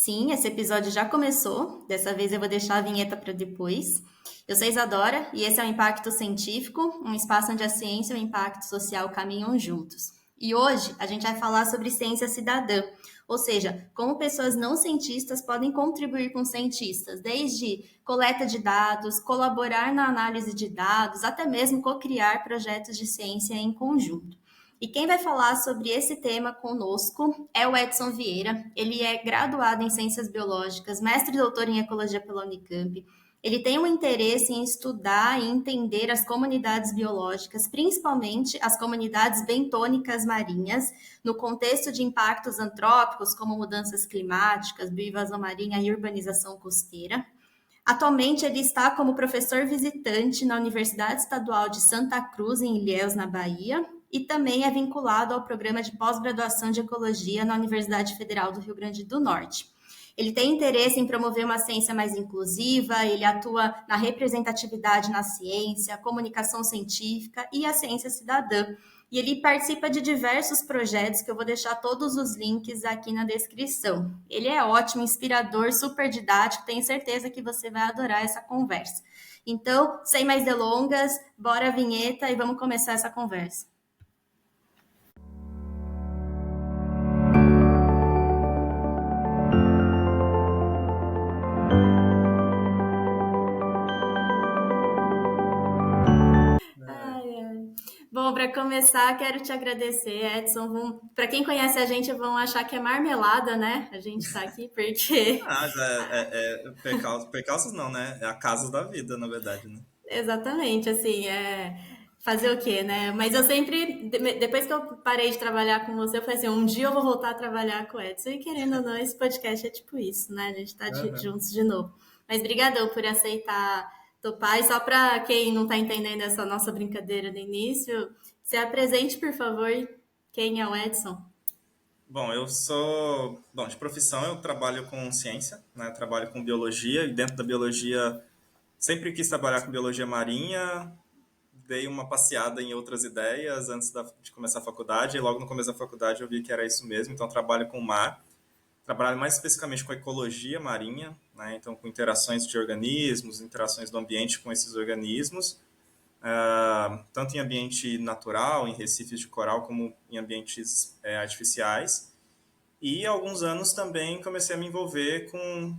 Sim, esse episódio já começou. Dessa vez eu vou deixar a vinheta para depois. Eu sou Isadora e esse é o Impacto Científico, um espaço onde a ciência e o impacto social caminham juntos. E hoje a gente vai falar sobre ciência cidadã, ou seja, como pessoas não cientistas podem contribuir com cientistas, desde coleta de dados, colaborar na análise de dados, até mesmo co-criar projetos de ciência em conjunto. E quem vai falar sobre esse tema conosco é o Edson Vieira. Ele é graduado em Ciências Biológicas, mestre e doutor em Ecologia pela Unicamp. Ele tem um interesse em estudar e entender as comunidades biológicas, principalmente as comunidades bentônicas marinhas, no contexto de impactos antrópicos, como mudanças climáticas, bioinvasão marinha e urbanização costeira. Atualmente, ele está como professor visitante na Universidade Estadual de Santa Cruz, em Ilhéus, na Bahia, e também é vinculado ao programa de pós-graduação de Ecologia na Universidade Federal do Rio Grande do Norte. Ele tem interesse em promover uma ciência mais inclusiva, ele atua na representatividade na ciência, comunicação científica e a ciência cidadã. E ele participa de diversos projetos que eu vou deixar todos os links aqui na descrição. Ele é ótimo, inspirador, super didático, tenho certeza que você vai adorar essa conversa. Então, sem mais delongas, bora a vinheta e vamos começar essa conversa. Bom, para começar, quero te agradecer, Edson. Para quem conhece a gente, vão achar que é marmelada, né? A gente está aqui porque. Percalços não, né? É a casa da vida, na verdade, né? Exatamente, assim, fazer o quê, né? Mas eu sempre, depois que eu parei de trabalhar com você, eu falei assim, um dia eu vou voltar a trabalhar com o Edson. E querendo ou não, esse podcast é tipo isso, né? A gente tá Uhum. juntos de novo. Mas brigadão por aceitar topar. E só para quem não tá entendendo essa nossa brincadeira no início, se apresente, por favor, quem é o Edson? De profissão eu trabalho com ciência, né? Trabalho com biologia e dentro da biologia sempre quis trabalhar com biologia marinha. Dei uma passeada em outras ideias antes de começar a faculdade e logo no começo da faculdade eu vi que era isso mesmo. Então trabalho com mar, trabalho mais especificamente com ecologia marinha, né? Então com interações de organismos, interações do ambiente com esses organismos. Tanto em ambiente natural, em recifes de coral, como em ambientes artificiais. E há alguns anos também comecei a me envolver com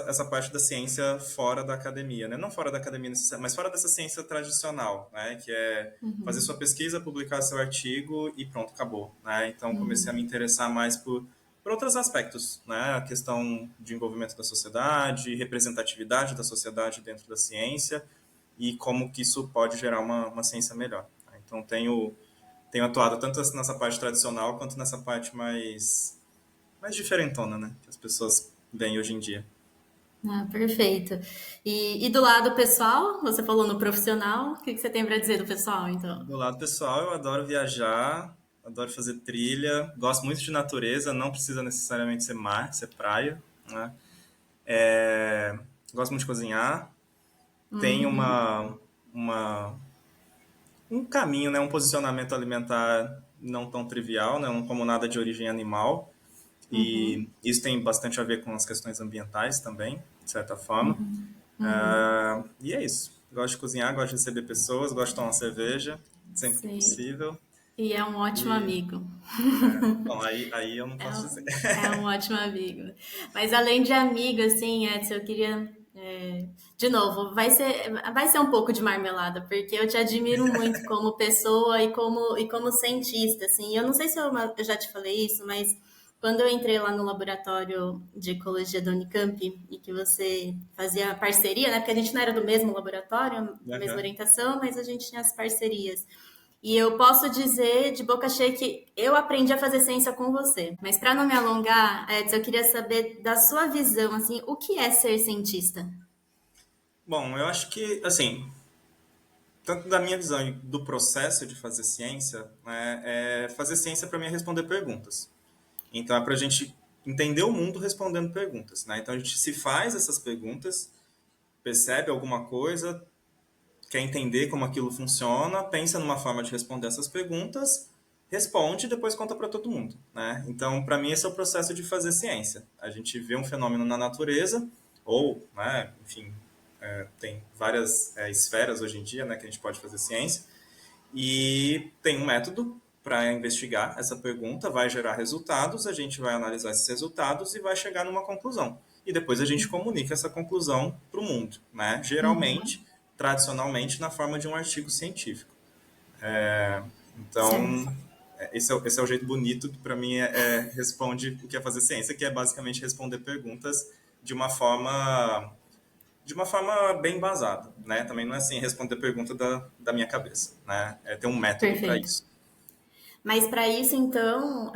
essa parte da ciência fora da academia, né? Não fora da academia necessariamente, mas fora dessa ciência tradicional, né? Que é fazer sua pesquisa, publicar seu artigo e pronto, acabou, né? Então comecei a me interessar mais por outros aspectos, né? A questão de envolvimento da sociedade, representatividade da sociedade dentro da ciência e como que isso pode gerar uma ciência melhor. Então tenho atuado tanto nessa parte tradicional quanto nessa parte mais diferentona, né? Que as pessoas veem hoje em dia. Ah, perfeito. E do lado pessoal, você falou no profissional, o que você tem para dizer do pessoal, então? Do lado pessoal, eu adoro viajar, adoro fazer trilha, gosto muito de natureza, não precisa necessariamente ser mar, ser praia, né? Gosto muito de cozinhar, tenho Uhum, um caminho, né? Um posicionamento alimentar não tão trivial, né? Não como nada de origem animal, e uhum, isso tem bastante a ver com as questões ambientais também, de certa forma. uhum. E é isso. Gosto de cozinhar, gosto de receber pessoas, gosto de tomar uma cerveja, sempre que Sim. possível. E é um ótimo E, amigo. bom, aí eu não É posso dizer. um, é um ótimo amigo. Mas além de amigo, assim, Edson, eu queria. De novo, vai ser um pouco de marmelada, porque eu te admiro muito como pessoa e como cientista, assim. Eu não sei se eu já te falei isso, mas quando eu entrei lá no laboratório de ecologia da Unicamp e que você fazia parceria, né? Porque a gente não era do mesmo laboratório, da mesma Aham. orientação, mas a gente tinha as parcerias. E eu posso dizer de boca cheia que eu aprendi a fazer ciência com você. Mas para não me alongar, Edson, eu queria saber da sua visão, assim, o que é ser cientista? Bom, eu acho que, assim, tanto da minha visão e do processo de fazer ciência, né, fazer ciência para mim é responder perguntas. Então é para a gente entender o mundo respondendo perguntas, né? Então a gente se faz essas perguntas, percebe alguma coisa, quer entender como aquilo funciona, pensa numa forma de responder essas perguntas responde e depois conta para todo mundo, né? Então, para mim, esse é o processo de fazer ciência. A gente vê um fenômeno na natureza, ou, né, enfim, tem várias esferas hoje em dia, né, que a gente pode fazer ciência, e tem um método para investigar essa pergunta, vai gerar resultados, a gente vai analisar esses resultados e vai chegar numa conclusão. E depois a gente comunica essa conclusão para o mundo, né? Uhum. Geralmente, tradicionalmente, na forma de um artigo científico. Certo. Então, esse é o jeito bonito que, para mim, responde o que é fazer ciência, que é basicamente responder perguntas de uma forma de uma forma bem embasada, né? Também não é assim responder pergunta da minha cabeça, né? Tem um método para Perfeito. isso. Mas para isso, então,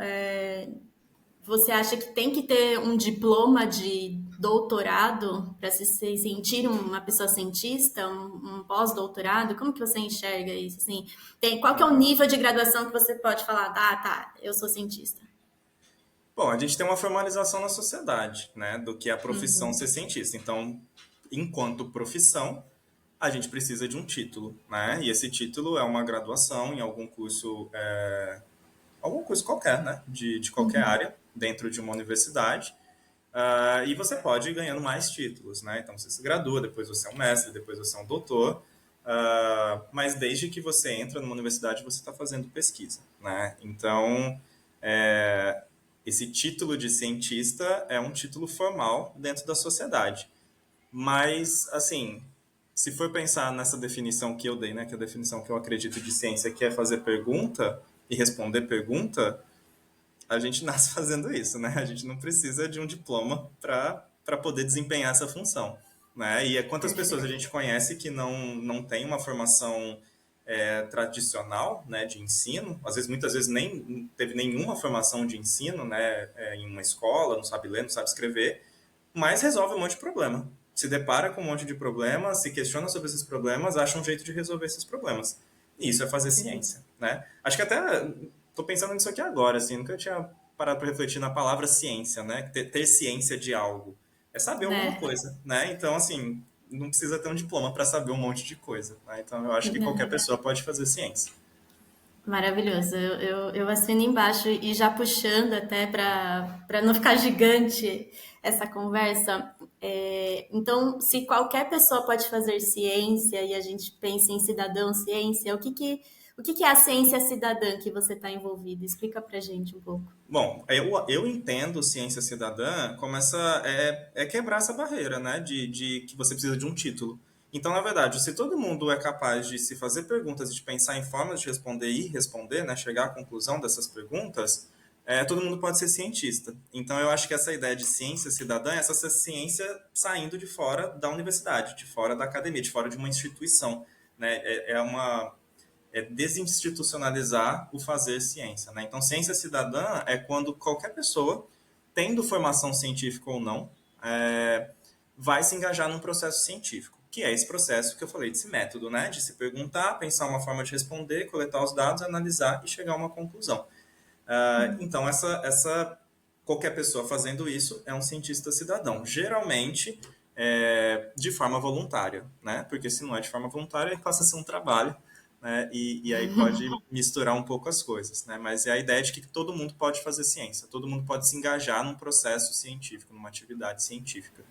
você acha que tem que ter um diploma de doutorado para se sentir uma pessoa cientista, um pós-doutorado? Como que você enxerga isso? Assim, qual que é o nível de graduação que você pode falar, tá, eu sou cientista? Bom, a gente tem uma formalização na sociedade, né, do que é a profissão Uhum, ser cientista. Então, enquanto profissão, a gente precisa de um título, né? E esse título é uma graduação em algum curso qualquer, né? De qualquer uhum, área, dentro de uma universidade. E você pode ir ganhando mais títulos, né? Então você se gradua, depois você é um mestre, depois você é um doutor. Mas desde que você entra numa universidade, você está fazendo pesquisa, né? Então, é, esse título de cientista é um título formal dentro da sociedade. Mas, assim, se for pensar nessa definição que eu dei, né, que é a definição que eu acredito de ciência, que é fazer pergunta e responder pergunta, a gente nasce fazendo isso, né? A gente não precisa de um diploma para poder desempenhar essa função, né? E quantas pessoas a perfeito. gente conhece que não tem uma formação tradicional, né, de ensino, às vezes, muitas vezes nem teve nenhuma formação de ensino, né, em uma escola, não sabe ler, não sabe escrever, mas resolve um monte de problema. Se depara com um monte de problemas, se questiona sobre esses problemas, acha um jeito de resolver esses problemas. E isso é fazer Perfeito. ciência, né? Acho que até estou pensando nisso aqui agora, assim, nunca tinha parado para refletir na palavra ciência, né? Ter ciência de algo é saber alguma Né? coisa, né? Então, assim, não precisa ter um diploma para saber um monte de coisa, né? Então, eu acho que qualquer Né? pessoa pode fazer ciência. Maravilhoso. Eu assino embaixo e já puxando até para não ficar gigante essa conversa. Então, se qualquer pessoa pode fazer ciência e a gente pensa em cidadão ciência, o que que é a ciência cidadã que você está envolvido? Explica para gente um pouco. Bom, eu entendo ciência cidadã como quebrar essa barreira, né, de que você precisa de um título. Então, na verdade, se todo mundo é capaz de se fazer perguntas e de pensar em formas de responder e responder, né, chegar à conclusão dessas perguntas, todo mundo pode ser cientista. Então, eu acho que essa ideia de ciência cidadã é essa ciência saindo de fora da universidade, de fora da academia, de fora de uma instituição, né? Desinstitucionalizar o fazer ciência, né? Então, ciência cidadã é quando qualquer pessoa, tendo formação científica ou não, é, vai se engajar num processo científico, que é esse processo que eu falei, desse método, né? De se perguntar, pensar uma forma de responder, coletar os dados, analisar e chegar a uma conclusão. Então, qualquer pessoa fazendo isso é um cientista cidadão. Geralmente, de forma voluntária, né? Porque se não é de forma voluntária, ele passa a ser um trabalho, né? E aí pode misturar um pouco as coisas, né? Mas é a ideia de que todo mundo pode fazer ciência, todo mundo pode se engajar num processo científico, numa atividade científica.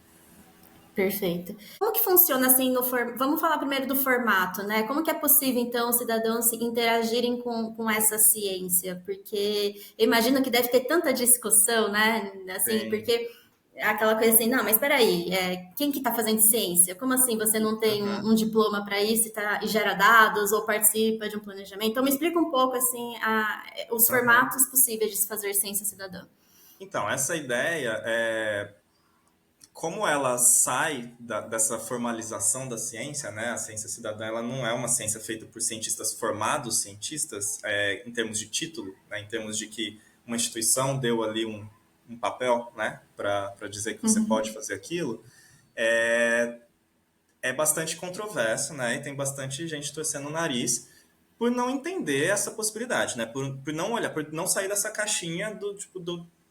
Perfeito. Como que funciona assim Vamos falar primeiro do formato, né? Como que é possível, então, os cidadãos interagirem com essa ciência? Porque eu imagino que deve ter tanta discussão, né? Assim, Tem. porque é aquela coisa assim, não, mas peraí, quem que está fazendo ciência? Como assim você não tem um Uhum. diploma para isso e gera dados ou participa de um planejamento? Então me explica um pouco assim os Uhum. formatos possíveis de se fazer ciência cidadã. Então, essa ideia como ela sai dessa formalização da ciência, né? A ciência cidadã ela não é uma ciência feita por cientistas formados, cientistas, em termos de título, né? Em termos de que uma instituição deu ali um papel, né? Para dizer que você pode Uhum, fazer aquilo, é, é bastante controverso, né? E tem bastante gente torcendo o nariz por não entender essa possibilidade, né? Por não olhar, por não sair dessa caixinha do tipo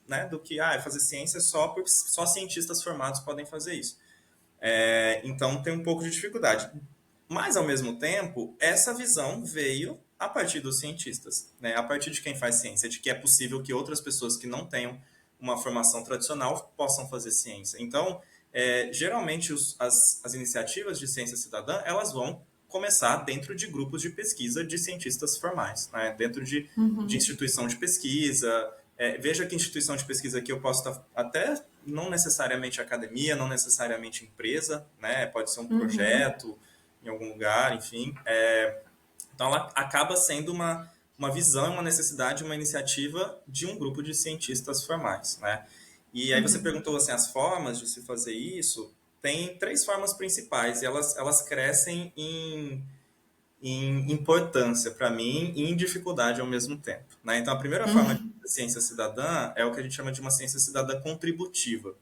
né? Do que fazer ciência só cientistas formados podem fazer isso. Então tem um pouco de dificuldade. Mas, ao mesmo tempo, essa visão veio a partir dos cientistas, né? A partir de quem faz ciência, de que é possível que outras pessoas que não tenham uma formação tradicional possam fazer ciência. Então, geralmente as iniciativas de ciência cidadã, elas vão começar dentro de grupos de pesquisa de cientistas formais, né? Dentro de instituição de pesquisa. Veja que instituição de pesquisa aqui eu posso estar até não necessariamente academia, não necessariamente empresa, né? Pode ser um projeto em algum lugar, enfim. Então, ela acaba sendo uma visão, uma necessidade, uma iniciativa de um grupo de cientistas formais, né? E aí você perguntou assim, as formas de se fazer isso, tem 3 formas principais e elas crescem em importância para mim e em dificuldade ao mesmo tempo, né? Então, a primeira forma de ciência cidadã é o que a gente chama de uma ciência cidadã contributiva.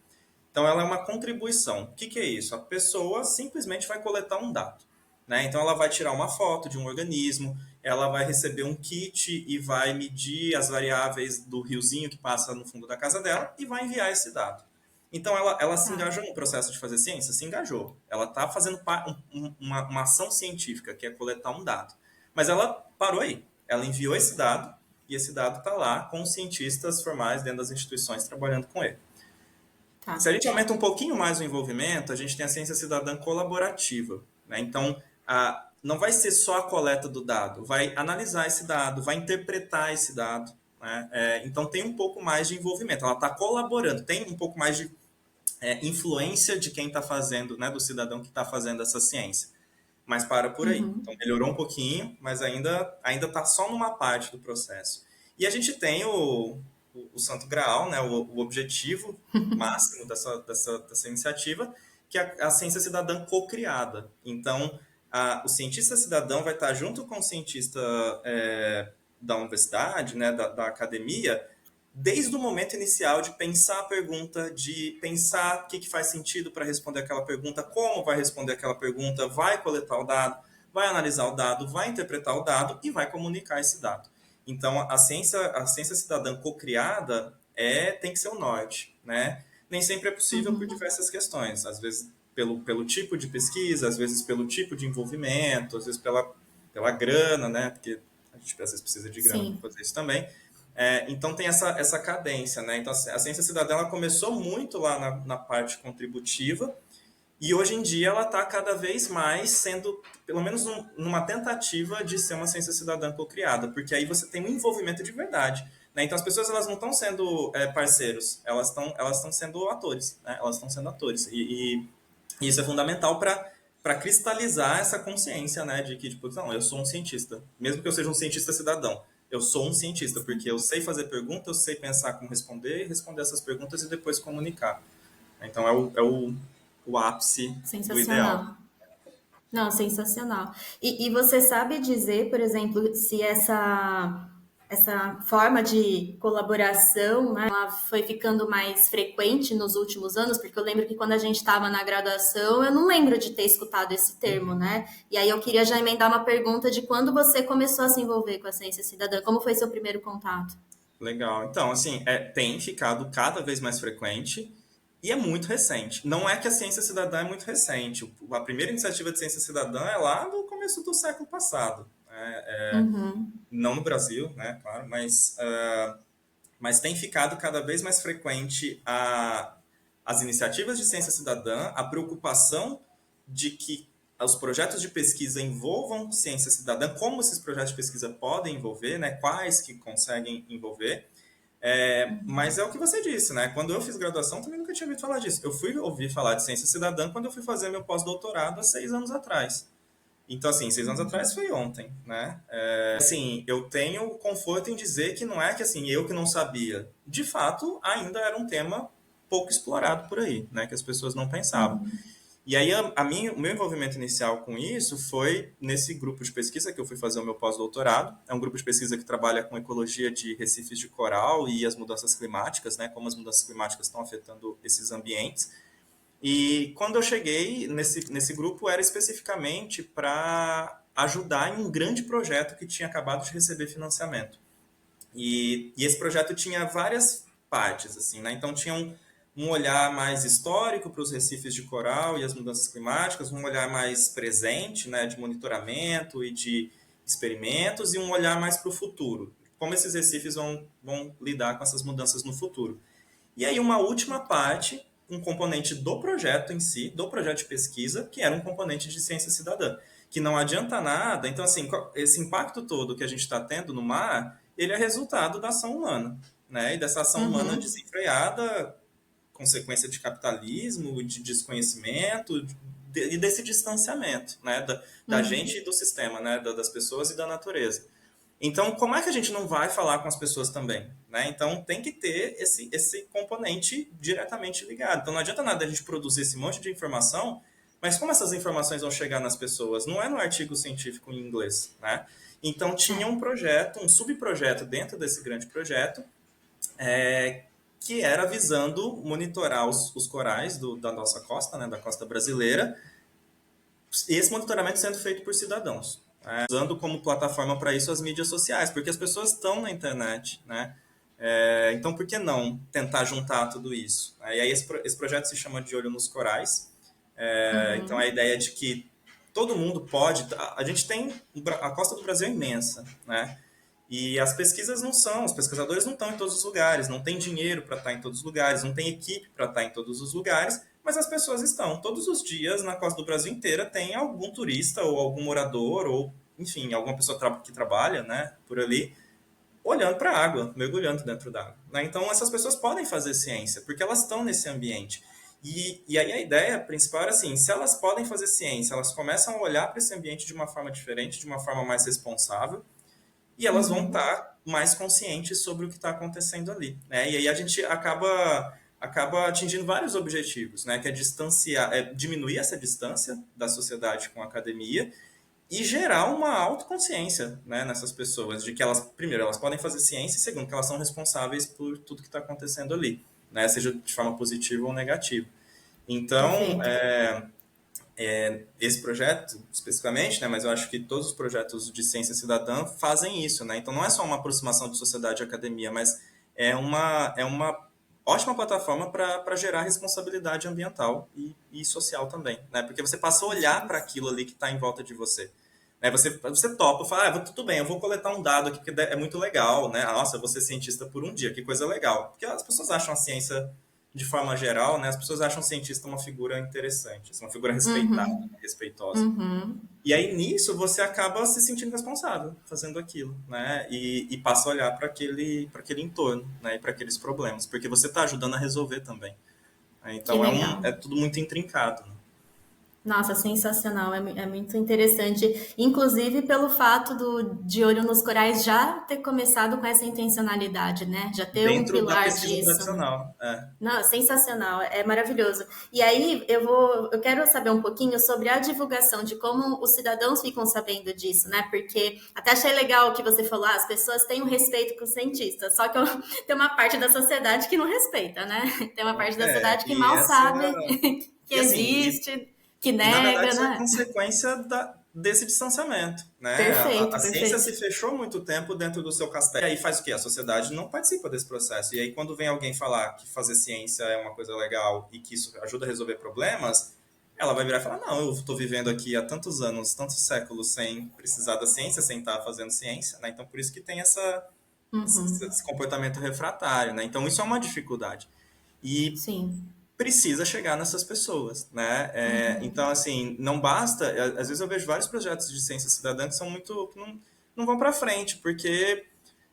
Então, ela é uma contribuição. O que é isso? A pessoa simplesmente vai coletar um dado, né? Então, ela vai tirar uma foto de um organismo, ela vai receber um kit e vai medir as variáveis do riozinho que passa no fundo da casa dela e vai enviar esse dado. Então, ela se engajou no processo de fazer ciência? Se engajou. Ela está fazendo uma ação científica, que é coletar um dado. Mas ela parou aí. Ela enviou esse dado e esse dado está lá com os cientistas formais dentro das instituições trabalhando com ele. Tá. Se a gente aumenta um pouquinho mais o envolvimento, a gente tem a ciência cidadã colaborativa, né? Então, não vai ser só a coleta do dado, vai analisar esse dado, vai interpretar esse dado, né? Então, tem um pouco mais de envolvimento, ela está colaborando, tem um pouco mais de influência de quem está fazendo, né, do cidadão que está fazendo essa ciência. Mas para por aí. Então, melhorou um pouquinho, mas ainda está só numa parte do processo. E a gente tem o Santo Graal, né, o objetivo máximo dessa iniciativa, que é a ciência cidadã co-criada. Então, o cientista cidadão vai estar junto com o cientista da universidade, né, da academia, desde o momento inicial de pensar a pergunta, de pensar o que faz sentido para responder aquela pergunta, como vai responder aquela pergunta, vai coletar o dado, vai analisar o dado, vai interpretar o dado e vai comunicar esse dado. Então, a ciência cidadã co-criada tem que ser o norte, né? Nem sempre é possível por diversas questões. Às vezes, pelo tipo de pesquisa, às vezes pelo tipo de envolvimento, às vezes pela grana, né? Porque a gente às vezes precisa de grana para fazer isso também. Então, tem essa cadência, né? Então, a ciência cidadã ela começou muito lá na parte contributiva e hoje em dia ela está cada vez mais sendo, pelo menos numa tentativa de ser uma ciência cidadã co-criada, porque aí você tem um envolvimento de verdade, né? Então, as pessoas elas não estão sendo parceiros, elas estão sendo atores, né? Elas estão sendo atores e isso é fundamental para cristalizar essa consciência, né? De que, tipo, não, eu sou um cientista, mesmo que eu seja um cientista cidadão. Eu sou um cientista, porque eu sei fazer perguntas, eu sei pensar como responder, e responder essas perguntas e depois comunicar. Então, é o ápice do ideal. Não, sensacional. E você sabe dizer, por exemplo, se essa forma de colaboração, né, ela foi ficando mais frequente nos últimos anos? Porque eu lembro que quando a gente estava na graduação, eu não lembro de ter escutado esse termo, né? E aí eu queria já emendar uma pergunta de quando você começou a se envolver com a ciência cidadã, como foi seu primeiro contato? Legal. Então, assim, tem ficado cada vez mais frequente e é muito recente. Não é que a ciência cidadã é muito recente. A primeira iniciativa de ciência cidadã é lá do começo do século passado. Não no Brasil, né, claro, mas tem ficado cada vez mais frequente as iniciativas de ciência cidadã, a preocupação de que os projetos de pesquisa envolvam ciência cidadã, como esses projetos de pesquisa podem envolver, né, quais que conseguem envolver. Mas é o que você disse, né? Quando eu fiz graduação, também nunca tinha ouvido falar disso. Eu fui ouvir falar de ciência cidadã quando eu fui fazer meu pós-doutorado há 6 anos atrás. Então, assim, 6 anos atrás foi ontem, né? Assim, eu tenho conforto em dizer que não é que, assim, eu que não sabia. De fato, ainda era um tema pouco explorado por aí, né? Que as pessoas não pensavam. E aí, o meu envolvimento inicial com isso foi nesse grupo de pesquisa que eu fui fazer o meu pós-doutorado. É um grupo de pesquisa que trabalha com ecologia de recifes de coral e as mudanças climáticas, né? Como as mudanças climáticas estão afetando esses ambientes. E quando eu cheguei nesse grupo, era especificamente para ajudar em um grande projeto que tinha acabado de receber financiamento. E esse projeto tinha várias partes, assim, né? Então, tinha um olhar mais histórico para os recifes de coral e as mudanças climáticas, um olhar mais presente, né, de monitoramento e experimentos e um olhar mais para o futuro. Como esses recifes vão lidar com essas mudanças no futuro. E aí uma última parte, um componente do projeto em si, do projeto de pesquisa, que era um componente de ciência cidadã, que não adianta nada. Então, assim, esse impacto todo que a gente está tendo no mar, ele é resultado da ação humana, né? E dessa ação humana Uhum. desenfreada, consequência de capitalismo, de desconhecimento e desse distanciamento, né? Da gente Uhum. e do sistema, né? Das pessoas e da natureza. Então, como é que a gente não vai falar com as pessoas também? Né? Então, tem que ter esse componente diretamente ligado. Então, não adianta nada a gente produzir esse monte de informação, mas como essas informações vão chegar nas pessoas? Não é no artigo científico em inglês. Né? Então, tinha um É. projeto, um subprojeto dentro desse grande projeto, que era visando monitorar os corais da nossa costa, né, da costa brasileira, e esse monitoramento sendo feito por cidadãos, né? Usando como plataforma para isso as mídias sociais, porque as pessoas estão na internet, né? Então, por que não tentar juntar tudo isso? E aí esse projeto se chama De Olho nos Corais. Então, a Uhum. ideia é de que todo mundo pode... A gente tem... A costa do Brasil é imensa, né? E as pesquisas não são, os pesquisadores não estão em todos os lugares, não tem dinheiro para estar em todos os lugares, não tem equipe para estar em todos os lugares, mas as pessoas estão. Todos os dias, na costa do Brasil inteira, tem algum turista ou algum morador, ou, enfim, alguma pessoa que trabalha, né, por ali, olhando para a água, mergulhando dentro da água. Né? Então, essas pessoas podem fazer ciência, porque elas estão nesse ambiente. E aí a ideia principal era assim, se elas podem fazer ciência, elas começam a olhar para esse ambiente de uma forma diferente, de uma forma mais responsável, e elas vão Uhum. estar mais conscientes sobre o que está acontecendo ali, né? E aí a gente acaba atingindo vários objetivos, né? Que é diminuir essa distância da sociedade com a academia e gerar uma autoconsciência, né, nessas pessoas, de que elas, primeiro, elas podem fazer ciência, e segundo, que elas são responsáveis por tudo que está acontecendo ali, né? Seja de forma positiva ou negativa. Então, Perfeito. esse projeto especificamente, né, mas eu acho que todos os projetos de ciência cidadã fazem isso, né? Então não é só uma aproximação de sociedade e academia, mas é uma ótima plataforma para gerar responsabilidade ambiental e social também, né? Porque você passa a olhar para aquilo ali que está em volta de você. Né? Você topa, fala, tudo bem, eu vou coletar um dado aqui, porque é muito legal, né? Nossa, eu vou ser cientista por um dia, que coisa legal. Porque as pessoas acham a ciência de forma geral, né, as pessoas acham o cientista uma figura interessante, uma figura respeitada, Uhum. respeitosa. Uhum. E aí nisso você acaba se sentindo responsável fazendo aquilo, né? E passa a olhar para aquele entorno, né? E para aqueles problemas, porque você está ajudando a resolver também. Né? Que Então legal. é tudo muito intrincado. Né? Nossa, sensacional, é muito interessante. Inclusive pelo fato de Olho nos Corais já ter começado com essa intencionalidade, né? Já ter um Dentro da pilar pesquisa disso. tradicional. Não, sensacional, é maravilhoso. E aí eu quero saber um pouquinho sobre a divulgação de como os cidadãos ficam sabendo disso, né? Porque até achei legal o que você falou, as pessoas têm um respeito com os cientistas, só que tem uma parte da sociedade que não respeita, né? Tem uma parte da sociedade que E mal essa sabe que e assim, existe, que E, na verdade, nega, isso é né? consequência desse distanciamento, né? A Perfeito, ciência perfeito. se fechou muito tempo dentro do seu castelo. E aí faz o quê? A sociedade não participa desse processo. E aí, quando vem alguém falar que fazer ciência é uma coisa legal e que isso ajuda a resolver problemas, ela vai virar e falar, não, eu estou vivendo aqui há tantos anos, tantos séculos sem precisar da ciência, sem estar fazendo ciência, né? Então, por isso que tem esse Uhum. comportamento refratário, né? Então, isso é uma dificuldade. E Sim. precisa chegar nessas pessoas, né? Então, assim, não basta. Às vezes eu vejo vários projetos de ciência cidadã que são que não vão para frente, porque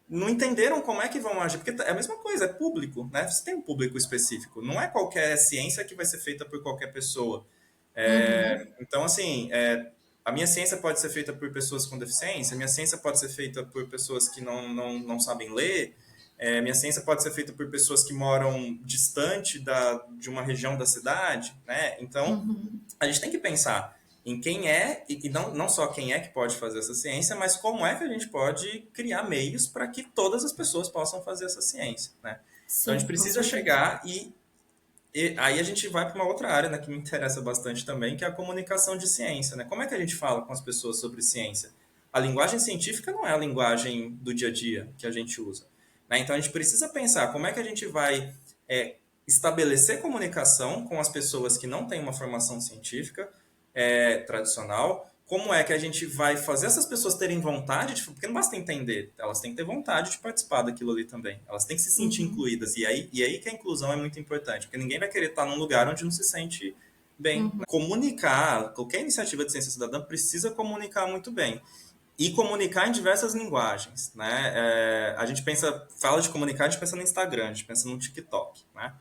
não entenderam como é que vão agir. Porque é a mesma coisa, é público, né? Você tem um público específico. Não é qualquer ciência que vai ser feita por qualquer pessoa. Uhum. Então, assim, a minha ciência pode ser feita por pessoas com deficiência, a minha ciência pode ser feita por pessoas que não sabem ler, minha ciência pode ser feita por pessoas que moram distante de uma região da cidade, né? Então, Uhum. a gente tem que pensar em quem é, e não só quem é que pode fazer essa ciência, mas como é que a gente pode criar meios para que todas as pessoas possam fazer essa ciência, né? Então, a gente Sim, com precisa certeza. chegar e aí a gente vai para uma outra área, né, que me interessa bastante também, que é a comunicação de ciência, né? Como é que a gente fala com as pessoas sobre ciência? A linguagem científica não é a linguagem do dia a dia que a gente usa, né? Então a gente precisa pensar como é que a gente vai estabelecer comunicação com as pessoas que não têm uma formação científica tradicional, como é que a gente vai fazer essas pessoas terem vontade, porque não basta entender, elas têm que ter vontade de participar daquilo ali também. Elas têm que se sentir incluídas. E aí que a inclusão é muito importante, porque ninguém vai querer estar num lugar onde não se sente bem. Comunicar, qualquer iniciativa de ciência cidadã precisa comunicar muito bem. E comunicar em diversas linguagens, né? A gente fala de comunicar, a gente pensa no Instagram, a gente pensa no TikTok, né?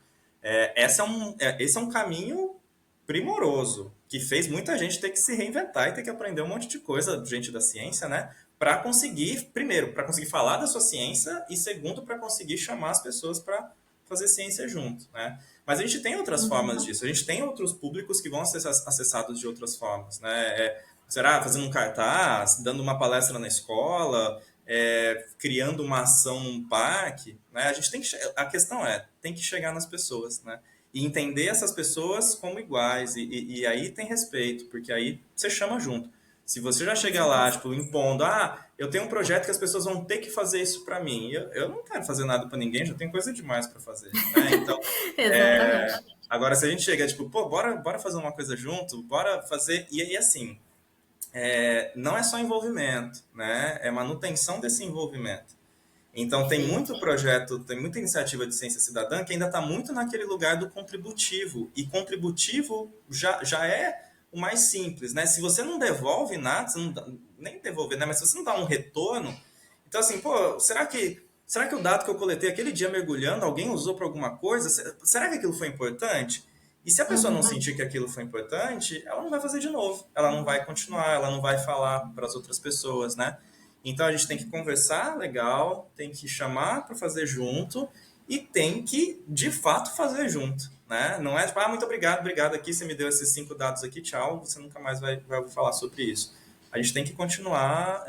Esse é um caminho primoroso, que fez muita gente ter que se reinventar e ter que aprender um monte de coisa, gente da ciência, né? Para conseguir, primeiro, para conseguir falar da sua ciência e segundo, para conseguir chamar as pessoas para fazer ciência junto, né? Mas a gente tem outras formas disso, a gente tem outros públicos que vão ser acessados de outras formas, né? Será fazendo um cartaz, dando uma palestra na escola, criando uma ação num parque, né? A questão tem que chegar nas pessoas, né? E entender essas pessoas como iguais, e aí tem respeito, porque aí você chama junto. Se você já chega lá, tipo, impondo, eu tenho um projeto que as pessoas vão ter que fazer isso para mim. Eu não quero fazer nada para ninguém, já tenho coisa demais para fazer, né? Então, Exatamente. agora se a gente chega, tipo, pô, bora fazer uma coisa junto, bora fazer, e aí assim, não é só envolvimento, né? É manutenção desse envolvimento. Então, tem muito projeto, tem muita iniciativa de ciência cidadã que ainda está muito naquele lugar do contributivo. E contributivo já é o mais simples, né? Se você não devolve nada, você não dá, nem devolver, né? Mas se você não dá um retorno, então assim, pô, será que o dado que eu coletei aquele dia mergulhando, alguém usou para alguma coisa? Será que aquilo foi importante? E se a pessoa não sentir que aquilo foi importante, ela não vai fazer de novo, ela não vai continuar, ela não vai falar para as outras pessoas, né? Então a gente tem que conversar legal, tem que chamar para fazer junto e tem que, de fato, fazer junto, né? Não é tipo, muito obrigado aqui, você me deu esses 5 dados aqui, tchau, você nunca mais vai ouvir falar sobre isso. A gente tem que continuar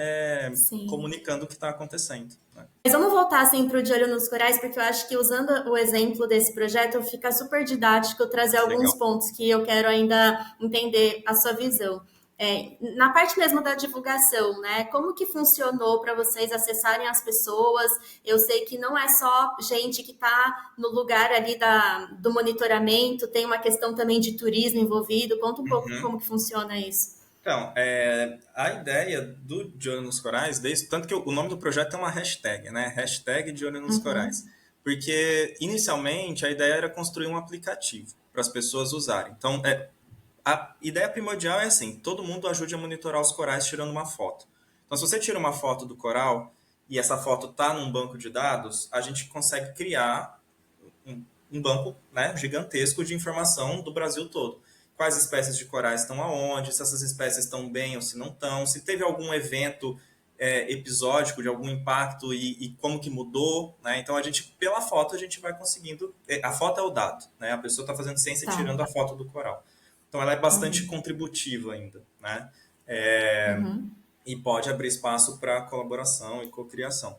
comunicando o que está acontecendo, né? Mas vamos voltar assim para o De Olho nos Corais, porque eu acho que usando o exemplo desse projeto fica super didático trazer alguns Legal. pontos que eu quero ainda entender a sua visão. Na parte mesmo da divulgação, né? Como que funcionou para vocês acessarem as pessoas? Eu sei que não é só gente que está no lugar ali do monitoramento, tem uma questão também de turismo envolvido. Conta um pouco como que funciona isso. Então, a ideia do De Olho nos Corais, tanto que o nome do projeto é uma hashtag, né? Hashtag De Olho nos Corais. Porque, inicialmente, a ideia era construir um aplicativo para as pessoas usarem. Então, a ideia primordial é assim, todo mundo ajude a monitorar os corais tirando uma foto. Então, se você tira uma foto do coral e essa foto está num banco de dados, a gente consegue criar um banco, né, gigantesco de informação do Brasil todo. Quais espécies de corais estão aonde, se essas espécies estão bem ou se não estão, se teve algum evento episódico de algum impacto e como que mudou, né? Então pela foto a gente vai conseguindo, a foto é o dado, né? A pessoa está fazendo ciência tirando a foto do coral. Então ela é bastante contributiva ainda, né? E pode abrir espaço para colaboração e cocriação.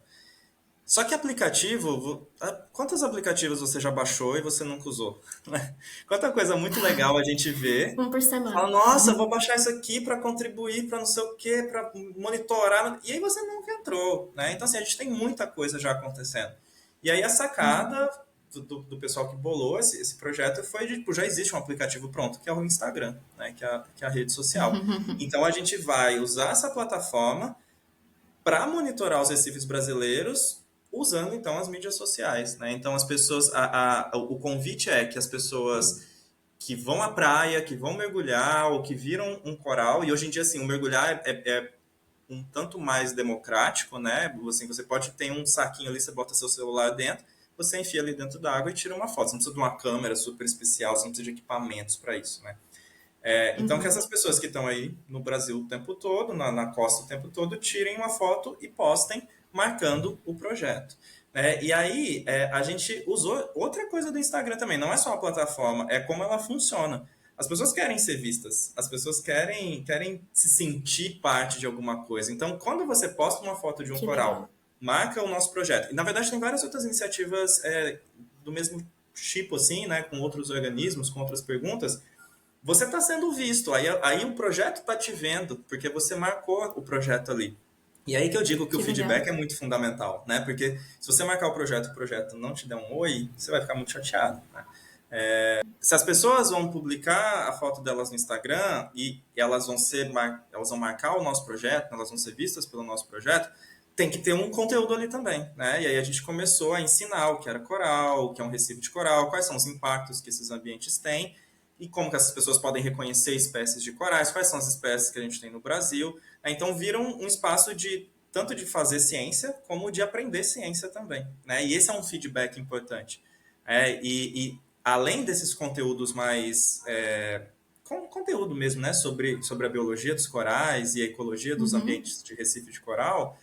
Só que aplicativo, quantos aplicativos você já baixou e você nunca usou? Quanta coisa muito legal a gente vê. Um por Fala, semana. nossa, eu vou baixar isso aqui para contribuir, para não sei o quê, para monitorar. E aí você nunca entrou, né? Então, assim, a gente tem muita coisa já acontecendo. E aí a sacada do pessoal que bolou esse projeto foi de, tipo, já existe um aplicativo pronto, que é o Instagram, né? Que é a rede social. Então, a gente vai usar essa plataforma para monitorar os recifes brasileiros usando, então, as mídias sociais, né? Então, as pessoas... o convite é que as pessoas que vão à praia, que vão mergulhar ou que viram um coral, e hoje em dia, assim, o mergulhar é um tanto mais democrático, né? Assim, você pode ter um saquinho ali, você bota seu celular dentro, você enfia ali dentro da água e tira uma foto. Você não precisa de uma câmera super especial, você não precisa de equipamentos para isso, né? Então, que essas pessoas que estão aí no Brasil o tempo todo, na costa o tempo todo, tirem uma foto e postem marcando o projeto. E aí, a gente usou outra coisa do Instagram também. Não é só a plataforma, é como ela funciona. As pessoas querem ser vistas, as pessoas querem se sentir parte de alguma coisa. Então, quando você posta uma foto de um Que coral, legal. marca o nosso projeto. E, na verdade, tem várias outras iniciativas do mesmo tipo, assim, né, com outros organismos, com outras perguntas. Você está sendo visto, aí o projeto está te vendo, porque você marcou o projeto ali. E aí que eu digo que o Que legal. feedback é muito fundamental, né? Porque se você marcar o projeto não te der um oi, você vai ficar muito chateado, né? Se as pessoas vão publicar a foto delas no Instagram e elas vão marcar o nosso projeto, elas vão ser vistas pelo nosso projeto, tem que ter um conteúdo ali também, né? E aí a gente começou a ensinar o que era coral, o que é um recife de coral, quais são os impactos que esses ambientes têm e como que essas pessoas podem reconhecer espécies de corais, quais são as espécies que a gente tem no Brasil. Então viram um espaço de tanto de fazer ciência como de aprender ciência também, né? E esse é um feedback importante. Além desses conteúdos mais conteúdo mesmo, né, sobre a biologia dos corais e a ecologia dos Uhum. ambientes de recife de coral,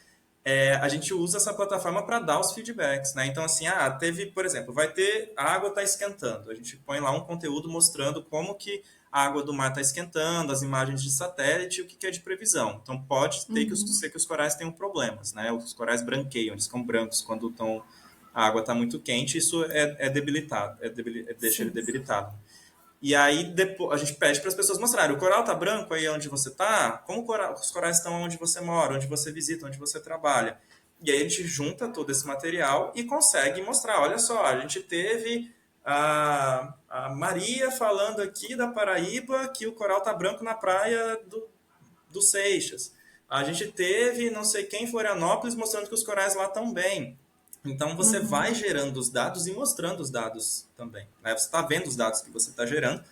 a gente usa essa plataforma para dar os feedbacks, né? Então, assim, teve, por exemplo, vai ter, a água está esquentando. A gente põe lá um conteúdo mostrando como que a água do mar está esquentando, as imagens de satélite e o que é de previsão. Então, pode ter Uhum. ser que os corais tenham problemas, né? Os corais branqueiam, eles ficam brancos quando a água está muito quente, isso é debilitado, deixa ele Sim. debilitado. E aí depois, a gente pede para as pessoas mostrarem, o coral tá branco aí onde você tá? Como os corais estão onde você mora, onde você visita, onde você trabalha? E aí a gente junta todo esse material e consegue mostrar, olha só, a gente teve a Maria falando aqui da Paraíba que o coral tá branco na praia do Seixas. A gente teve não sei quem em Florianópolis mostrando que os corais lá estão bem. Então você vai Uhum. gerando os dados e mostrando os dados também. Né? Você está vendo os dados que você está gerando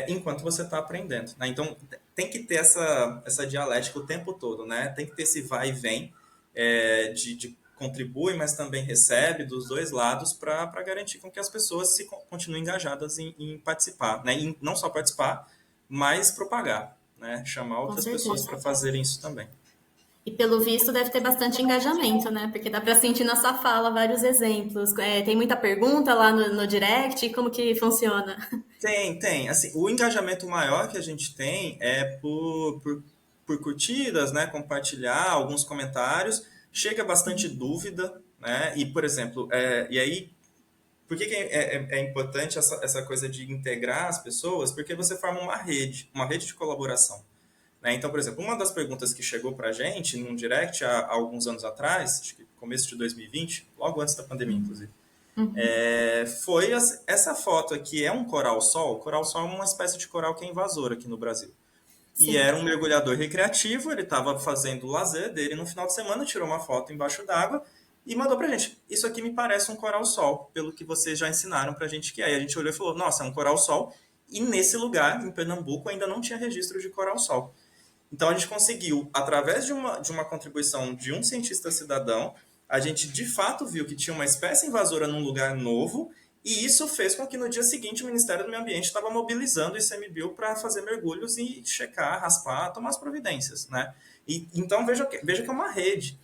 enquanto você está aprendendo. Né? Então tem que ter essa dialética o tempo todo. Né? Tem que ter esse vai e vem de contribui, mas também recebe dos dois lados para garantir com que as pessoas continuem engajadas em participar. Né? E não só participar, mas propagar. Né? Chamar Com outras pessoas certeza. para fazerem isso também. E pelo visto deve ter bastante engajamento, né? Porque dá para sentir na sua fala vários exemplos. Tem muita pergunta lá no direct, como que funciona? Tem. Assim, o engajamento maior que a gente tem é por curtidas, né? Compartilhar alguns comentários. Chega bastante dúvida, né? E, por exemplo, e aí, por que é importante essa coisa de integrar as pessoas? Porque você forma uma rede de colaboração. Né? Então, por exemplo, uma das perguntas que chegou para a gente num direct há alguns anos atrás, acho que começo de 2020, logo antes da pandemia, inclusive, Uhum. foi essa foto aqui é um coral-sol. Coral-sol é uma espécie de coral que é invasor aqui no Brasil. E Sim. era um mergulhador recreativo, ele estava fazendo o lazer dele no final de semana, tirou uma foto embaixo d'água e mandou pra gente. Isso aqui me parece um coral-sol, pelo que vocês já ensinaram pra gente que é. E a gente olhou e falou, nossa, é um coral-sol. E nesse lugar, em Pernambuco, ainda não tinha registro de coral-sol. Então a gente conseguiu, através de uma contribuição de um cientista cidadão, a gente de fato viu que tinha uma espécie invasora num lugar novo, e isso fez com que no dia seguinte o Ministério do Meio Ambiente estava mobilizando o ICMBio para fazer mergulhos e checar, raspar, tomar as providências. Né? Então veja que é uma rede.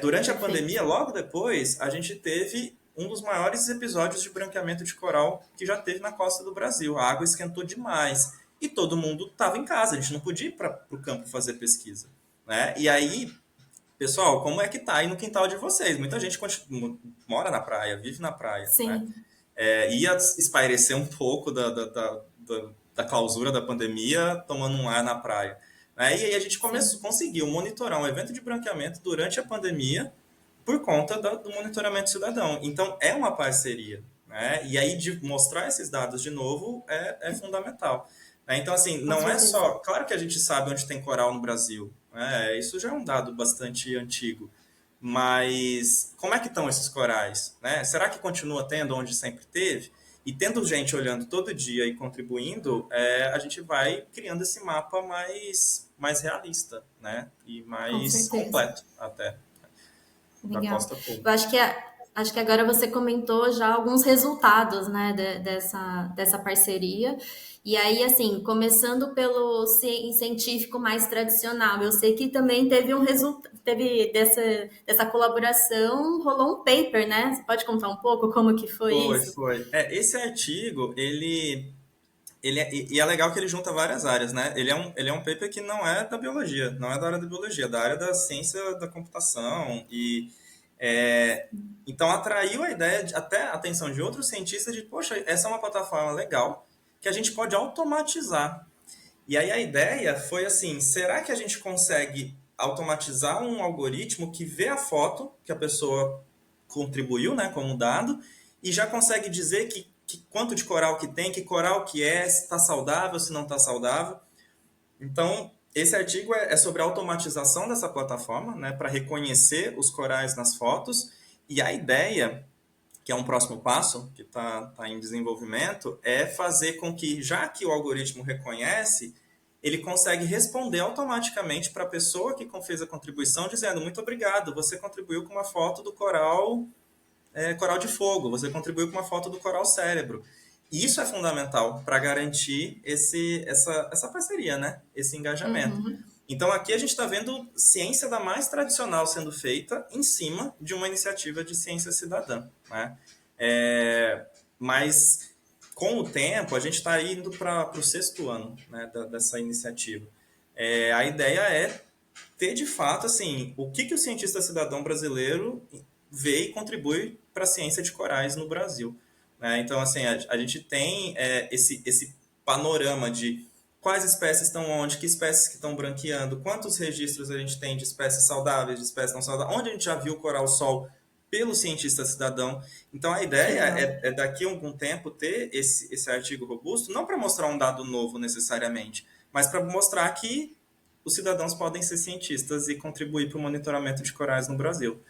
Durante a Perfeito. pandemia, logo depois, a gente teve um dos maiores episódios de branqueamento de coral que já teve na costa do Brasil. A água esquentou demais e todo mundo estava em casa, a gente não podia ir para o campo fazer pesquisa. Né? E aí, pessoal, como é que tá aí no quintal de vocês? Muita gente mora na praia, vive na praia. Né? Sim. Ia espairecer um pouco da clausura da pandemia tomando um ar na praia. Né? E aí a gente Sim. conseguiu monitorar um evento de branqueamento durante a pandemia por conta do monitoramento cidadão. Então, é uma parceria. Né? E aí, de mostrar esses dados de novo é fundamental. Né? Então, assim, Com não é certeza. só. Claro que a gente sabe onde tem coral no Brasil. Né? Isso já é um dado bastante antigo. Mas como é que estão esses corais? Né? Será que continua tendo onde sempre teve? E tendo gente olhando todo dia e contribuindo, a gente vai criando esse mapa mais realista, né? E Com mais certeza. completo até da Legal. costa toda. Eu acho que agora você comentou já alguns resultados, né, dessa parceria. E aí, assim, começando pelo científico mais tradicional, eu sei que também teve um resultado, teve dessa colaboração, rolou um paper, né? Você pode contar um pouco como que foi isso? Foi. Esse artigo, e é legal que ele junta várias áreas, né? Ele é um paper que não é da biologia, não é da área da biologia, é da área da ciência da computação é, então atraiu a ideia, até a atenção de outros cientistas de, poxa, essa é uma plataforma legal que a gente pode automatizar. E aí a ideia foi assim, será que a gente consegue automatizar um algoritmo que vê a foto que a pessoa contribuiu, né, como dado, e já consegue dizer que quanto de coral que coral que é, se está saudável, se não está saudável. Então, esse artigo é sobre a automatização dessa plataforma, né, para reconhecer os corais nas fotos, e a ideia, que é um próximo passo, que está em desenvolvimento, é fazer com que, já que o algoritmo reconhece, ele consegue responder automaticamente para a pessoa que fez a contribuição, dizendo: muito obrigado, você contribuiu com uma foto do coral, coral de fogo, você contribuiu com uma foto do coral cérebro. E isso é fundamental para garantir essa parceria, né? Esse engajamento. Uhum. Então, aqui a gente está vendo ciência da mais tradicional sendo feita em cima de uma iniciativa de ciência cidadã, né? Mas, com o tempo, a gente está indo para o 6º ano, né, dessa iniciativa. A ideia é ter, de fato, assim, o que o cientista cidadão brasileiro vê e contribui para a ciência de corais no Brasil. Né? Então, assim, a gente tem esse panorama de quais espécies estão onde, que espécies que estão branqueando, quantos registros a gente tem de espécies saudáveis, de espécies não saudáveis, onde a gente já viu o coral-sol pelo cientista cidadão. Então, a ideia é daqui a algum tempo ter esse artigo robusto, não para mostrar um dado novo necessariamente, mas para mostrar que os cidadãos podem ser cientistas e contribuir para o monitoramento de corais no Brasil.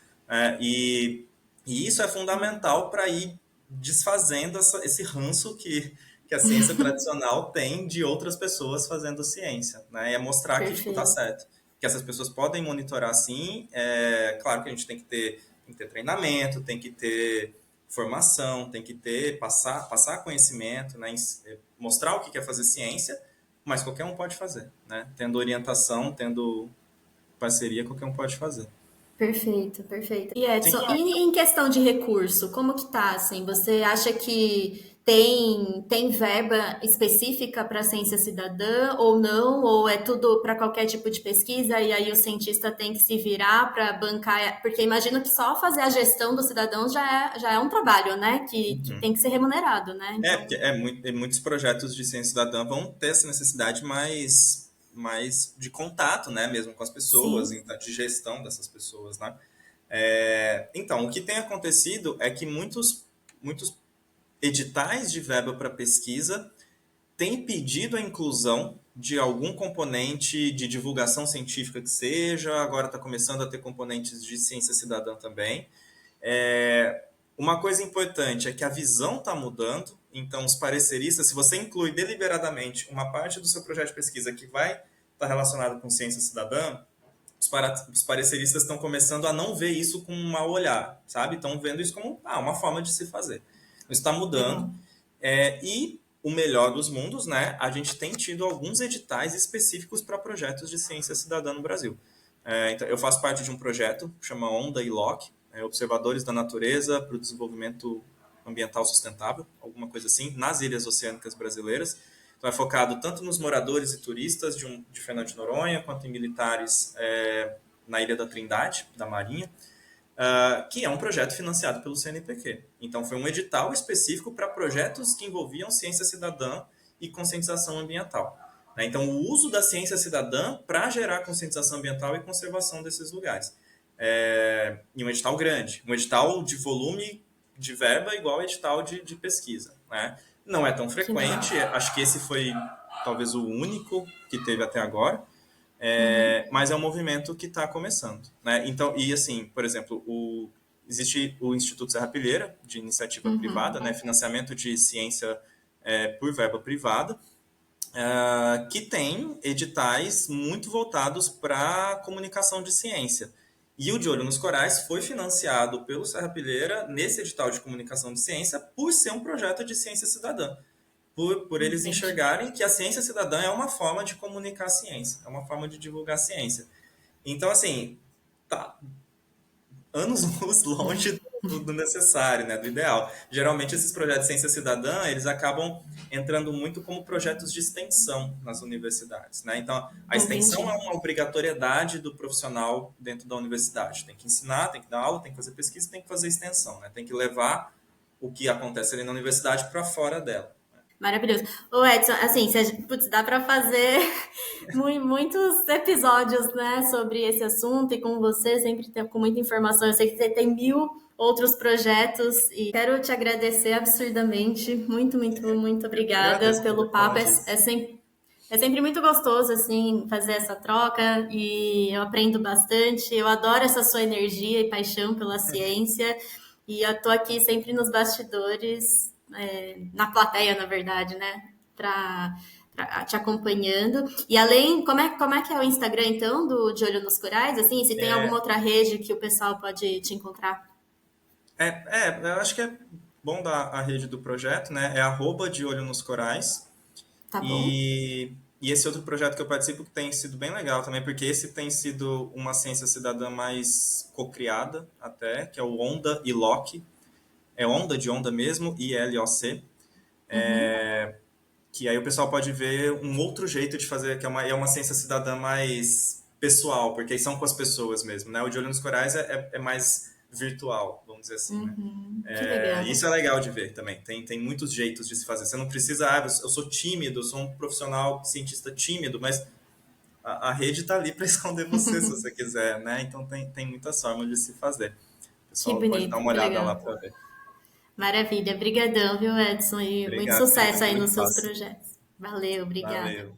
E isso é fundamental para ir desfazendo esse ranço que a ciência tradicional tem de outras pessoas fazendo ciência, né? E é mostrar que está certo, que essas pessoas podem monitorar sim. Claro que a gente tem que ter treinamento, tem que ter formação, tem que passar conhecimento, né? Mostrar o que é fazer ciência, mas qualquer um pode fazer, né? Tendo orientação, tendo parceria, qualquer um pode fazer. Perfeito, perfeito. E Edson, e em questão de recurso, como que tá, assim? Você acha que tem verba específica para ciência cidadã ou não? Ou é tudo para qualquer tipo de pesquisa e aí o cientista tem que se virar para bancar? Porque imagino que só fazer a gestão dos cidadãos já é um trabalho, né? Que tem que ser remunerado, né? Então... Porque muitos projetos de ciência cidadã vão ter essa necessidade mais de contato, né, mesmo com as pessoas, então, de gestão dessas pessoas, né? Então, o que tem acontecido é que muitos editais de verba para pesquisa têm pedido a inclusão de algum componente de divulgação científica que seja, agora está começando a ter componentes de ciência cidadã também. Uma coisa importante é que a visão está mudando, então os pareceristas, se você inclui deliberadamente uma parte do seu projeto de pesquisa que vai estar relacionado com ciência cidadã, os pareceristas estão começando a não ver isso com um mau olhar, sabe? Estão vendo isso como uma forma de se fazer. Isso está mudando. E o melhor dos mundos, né? A gente tem tido alguns editais específicos para projetos de ciência cidadã no Brasil. Então, eu faço parte de um projeto que chama Onda e Loki, Observadores da Natureza para o Desenvolvimento Ambiental Sustentável, alguma coisa assim, nas ilhas oceânicas brasileiras. Então, é focado tanto nos moradores e turistas de Fernando de Noronha, quanto em militares na Ilha da Trindade, da Marinha, que é um projeto financiado pelo CNPq. Então, foi um edital específico para projetos que envolviam ciência cidadã e conscientização ambiental. Então, o uso da ciência cidadã para gerar conscientização ambiental e conservação desses lugares. E um edital grande, um edital de volume de verba igual ao edital de pesquisa, né? Não é tão frequente, acho que esse foi talvez o único que teve até agora, mas é um movimento que está começando, né? Então, e assim, por exemplo, existe o Instituto Serra Pilheira, de iniciativa privada, né? Financiamento de ciência por verba privada, que tem editais muito voltados para comunicação de ciência. E o De Olho nos Corais foi financiado pelo Serra Pilheira nesse edital de comunicação de ciência por ser um projeto de ciência cidadã. Por eles enxergarem que a ciência cidadã é uma forma de comunicar a ciência, é uma forma de divulgar a ciência. Então, assim, tá anos-luz longe do necessário, né, do ideal. Geralmente, esses projetos de ciência cidadã, eles acabam entrando muito como projetos de extensão nas universidades, né? Então, a extensão é uma obrigatoriedade do profissional dentro da universidade. Tem que ensinar, tem que dar aula, tem que fazer pesquisa, tem que fazer extensão, né? Tem que levar o que acontece ali na universidade para fora dela. Maravilhoso. Ô Edson, assim, dá para fazer muitos episódios, né, sobre esse assunto, e com você sempre com muita informação. Eu sei que você tem outros projetos e quero te agradecer absurdamente. Muito, muito, muito Eu que obrigada agradeço pelo poder falar papo. disso. É sempre muito gostoso, assim, fazer essa troca e eu aprendo bastante. Eu adoro essa sua energia e paixão pela ciência e eu tô aqui sempre nos bastidores, na plateia, na verdade, né? Te acompanhando. E além, como é que é o Instagram, então, do De Olho nos Corais? Assim, se tem alguma É, outra rede que o pessoal pode te encontrar? eu acho que é bom dar a rede do projeto, né? É @de olho nos corais. Tá bom? E esse outro projeto que eu participo tem sido bem legal também, porque esse tem sido uma ciência cidadã mais cocriada até, que é o Onda e Loc. É Onda de onda mesmo, ILOC. Uhum. Que aí o pessoal pode ver um outro jeito de fazer, que é uma ciência cidadã mais pessoal, porque aí são com as pessoas mesmo, né? O de Olho nos Corais é mais virtual, vamos dizer assim, né? Uhum. Que Isso legal. é legal de ver também. Tem muitos jeitos de se fazer. Você não precisa, eu sou tímido, sou um profissional cientista tímido, mas a rede está ali para esconder você se você quiser, né? Então tem muitas formas de se fazer. O Que pessoal pode dar bonito, uma que olhada lá legal. para ver. Maravilha. Obrigadão, viu, Edson? E muito Obrigado, Camila. sucesso Foi aí muito nos seus fácil. projetos. Valeu, obrigada. Valeu.